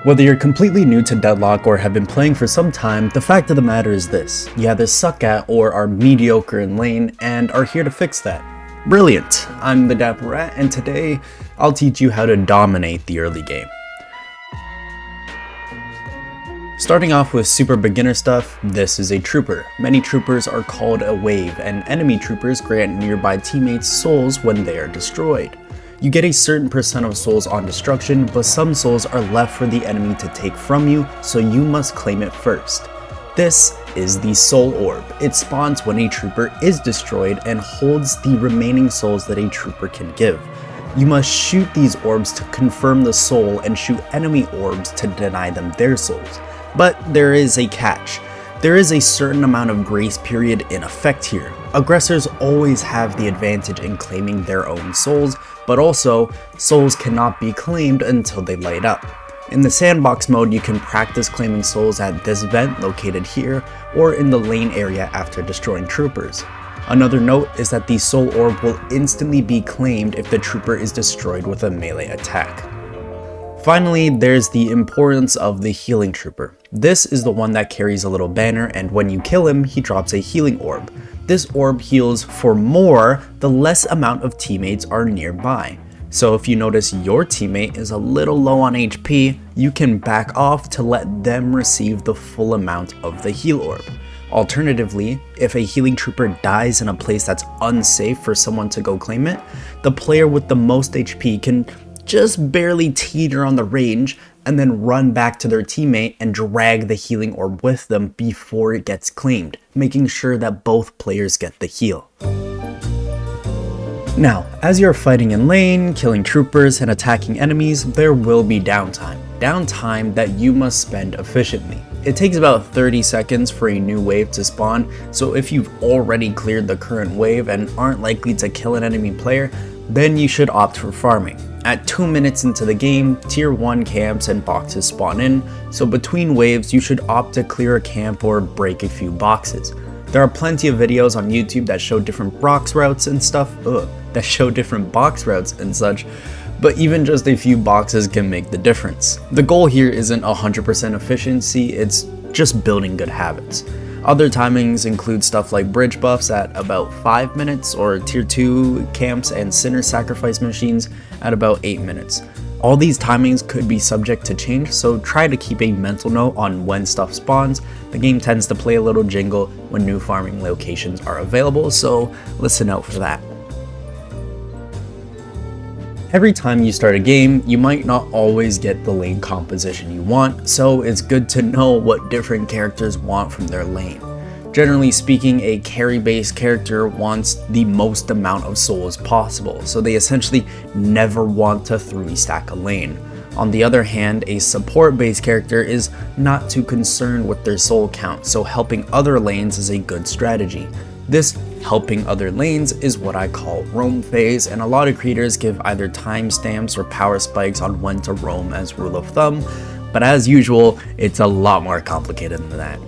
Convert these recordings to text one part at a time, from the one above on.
Whether you're completely new to Deadlock or have been playing for some time, the fact of the matter is this: you either suck at or are mediocre in lane and are here to fix that. Brilliant! I'm the Dapper Rat, and today I'll teach you how to dominate the early game. Starting off with super beginner stuff, this is a trooper. Many troopers are called a wave, and enemy troopers grant nearby teammates souls when they are destroyed. You get a certain percent of souls on destruction, but some souls are left for the enemy to take from you, so you must claim it first. This is the Soul Orb. It spawns when a trooper is destroyed and holds the remaining souls that a trooper can give. You must shoot these orbs to confirm the soul and shoot enemy orbs to deny them their souls. But there is a catch. There is a certain amount of grace period in effect here. Aggressors always have the advantage in claiming their own souls, but also, souls cannot be claimed until they light up. In the sandbox mode, you can practice claiming souls at this vent located here, or in the lane area after destroying troopers. Another note is that the Soul Orb will instantly be claimed if the trooper is destroyed with a melee attack. Finally, there's the importance of the healing trooper. This is the one that carries a little banner, and when you kill him, he drops a healing orb. This orb heals for more the less amount of teammates are nearby. So if you notice your teammate is a little low on HP, you can back off to let them receive the full amount of the heal orb. Alternatively, if a healing trooper dies in a place that's unsafe for someone to go claim it, the player with the most HP can just barely teeter on the range and then run back to their teammate and drag the healing orb with them before it gets claimed, making sure that both players get the heal. Now, as you're fighting in lane, killing troopers, and attacking enemies, there will be downtime. Downtime that you must spend efficiently. It takes about 30 seconds for a new wave to spawn, so if you've already cleared the current wave and aren't likely to kill an enemy player, then you should opt for farming. At 2 minutes into the game, tier 1 camps and boxes spawn in, so between waves you should opt to clear a camp or break a few boxes. There are plenty of videos on YouTube that show different box routes and stuff, but even just a few boxes can make the difference. The goal here isn't 100% efficiency, it's just building good habits. Other timings include stuff like bridge buffs at about 5 minutes, or tier 2 camps and sinner sacrifice machines at about 8 minutes. All these timings could be subject to change, so try to keep a mental note on when stuff spawns. The game tends to play a little jingle when new farming locations are available, so listen out for that. Every time you start a game, you might not always get the lane composition you want, so it's good to know what different characters want from their lane. Generally speaking, a carry-based character wants the most amount of souls possible, so they essentially never want to 3-stack a lane. On the other hand, a support-based character is not too concerned with their soul count, so helping other lanes is a good strategy. This helping other lanes is what I call roam phase, and a lot of creators give either timestamps or power spikes on when to roam as rule of thumb, but as usual, it's a lot more complicated than that.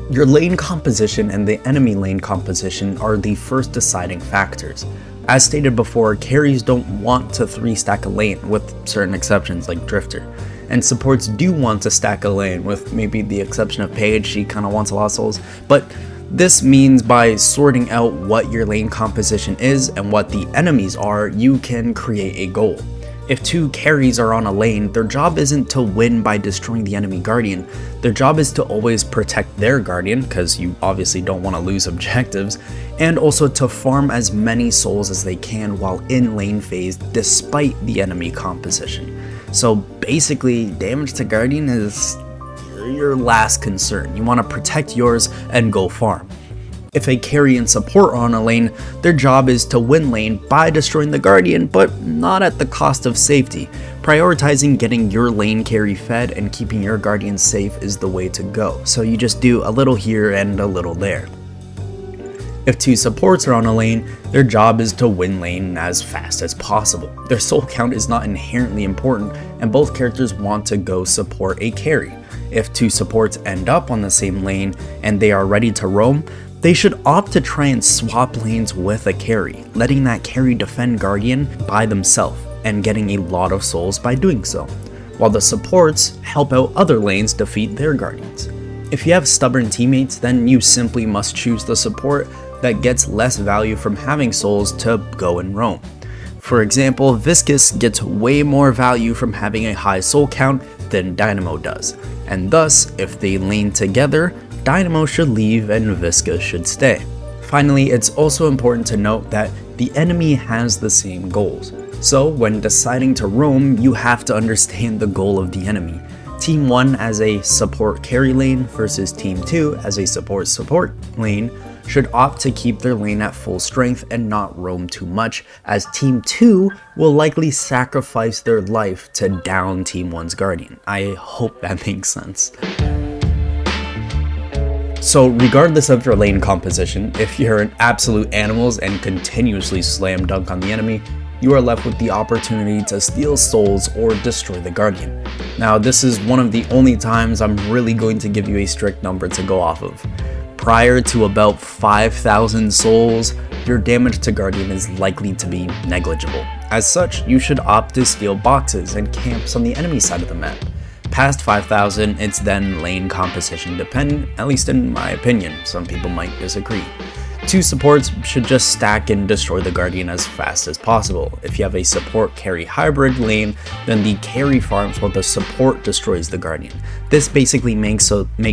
Your lane composition and the enemy lane composition are the first deciding factors. As stated before, carries don't want to 3-stack a lane, with certain exceptions like Drifter, and supports do want to stack a lane, with maybe the exception of Paige. She kinda wants a lot of souls, but this means by sorting out what your lane composition is and what the enemies are, you can create a goal. If 2 carries are on a lane, their job isn't to win by destroying the enemy guardian. Their job is to always protect their guardian, because you obviously don't want to lose objectives, and also to farm as many souls as they can while in lane phase despite the enemy composition. So basically, damage to guardian is your last concern. You want to protect yours and go farm. If a carry and support are on a lane, their job is to win lane by destroying the guardian, but not at the cost of safety. Prioritizing getting your lane carry fed and keeping your guardian safe is the way to go, so you just do a little here and a little there. If 2 supports are on a lane, their job is to win lane as fast as possible. Their soul count is not inherently important, and both characters want to go support a carry. If 2 supports end up on the same lane and they are ready to roam, they should opt to try and swap lanes with a carry, letting that carry defend Guardian by themselves and getting a lot of souls by doing so. while the supports help out other lanes defeat their guardians. If you have stubborn teammates, then you simply must choose the support that gets less value from having souls to go and roam. For example, Viscus gets way more value from having a high soul count than Dynamo does, and thus, if they lane together, Dynamo should leave and Viscus should stay. Finally, it's also important to note that the enemy has the same goals. So when deciding to roam, you have to understand the goal of the enemy. Team 1 as a support carry lane versus Team 2 as a support lane should opt to keep their lane at full strength and not roam too much, as Team 2 will likely sacrifice their life to down Team 1's Guardian. I hope that makes sense. So regardless of your lane composition, if you're an absolute animals and continuously slam dunk on the enemy, you are left with the opportunity to steal souls or destroy the Guardian. Now this is one of the only times I'm really going to give you a strict number to go off of. Prior to about 5,000 souls, your damage to Guardian is likely to be negligible. As such, you should opt to steal boxes and camps on the enemy side of the map. Past 5,000, it's then lane composition dependent, at least in my opinion. Some people might disagree. 2 supports should just stack and destroy the Guardian as fast as possible. If you have a support carry hybrid lane, then the carry farms while the support destroys the Guardian. This basically makes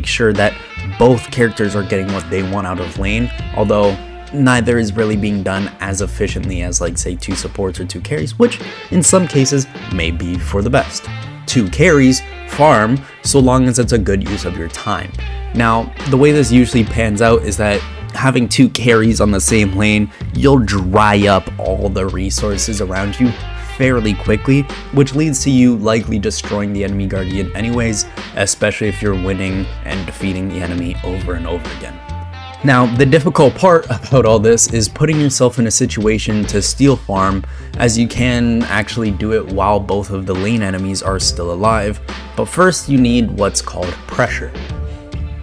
sure that both characters are getting what they want out of lane, although neither is really being done as efficiently as, like, say 2 supports or 2 carries, which in some cases may be for the best. 2 carries farm so long as it's a good use of your time. Now, the way this usually pans out is that having 2 carries on the same lane, you'll dry up all the resources around you fairly quickly, which leads to you likely destroying the enemy Guardian anyways, especially if you're winning and defeating the enemy over and over again. Now, the difficult part about all this is putting yourself in a situation to steal farm, as you can actually do it while both of the lane enemies are still alive, but first you need what's called pressure.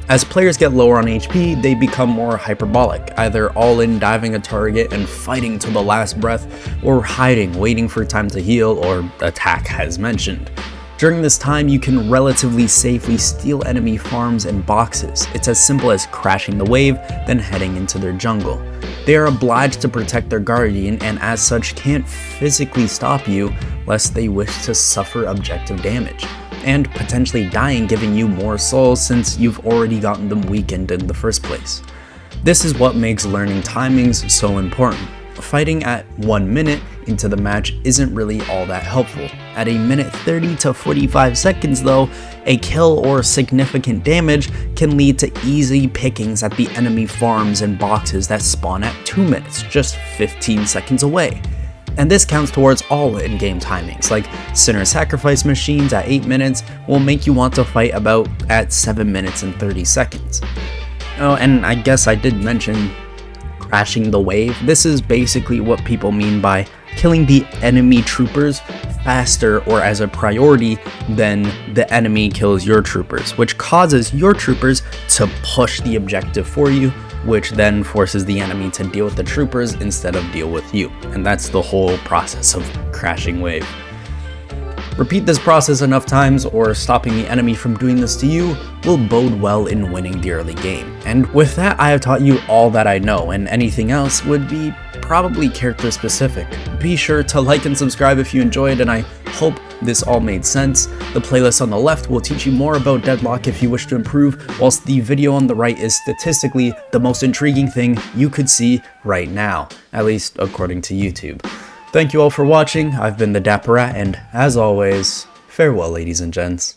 As players get lower on HP, they become more hyperbolic, either all in diving a target and fighting till the last breath, or hiding, waiting for time to heal or attack as mentioned. During this time, you can relatively safely steal enemy farms and boxes. It's as simple as crashing the wave, then heading into their jungle. They are obliged to protect their Guardian and as such can't physically stop you lest they wish to suffer objective damage, and potentially dying, giving you more souls since you've already gotten them weakened in the first place. This is what makes learning timings so important. Fighting at 1 minute into the match isn't really all that helpful. At a minute 30 to 45 seconds though, a kill or significant damage can lead to easy pickings at the enemy farms and boxes that spawn at 2 minutes, just 15 seconds away. And this counts towards all in-game timings, like Sinner Sacrifice machines at 8 minutes will make you want to fight about at 7 minutes and 30 seconds. Oh, and I guess I did mention crashing the wave. This is basically what people mean by killing the enemy troopers faster or as a priority than the enemy kills your troopers, which causes your troopers to push the objective for you, which then forces the enemy to deal with the troopers instead of deal with you. And that's the whole process of crashing wave. Repeat this process enough times, or stopping the enemy from doing this to you will bode well in winning the early game. And with that, I have taught you all that I know, and anything else would be probably character specific. Be sure to like and subscribe if you enjoyed, and I hope this all made sense. The playlist on the left will teach you more about Deadlock if you wish to improve, whilst the video on the right is statistically the most intriguing thing you could see right now, at least according to YouTube. Thank you all for watching. I've been the Dapper Rat, and as always, farewell, ladies and gents.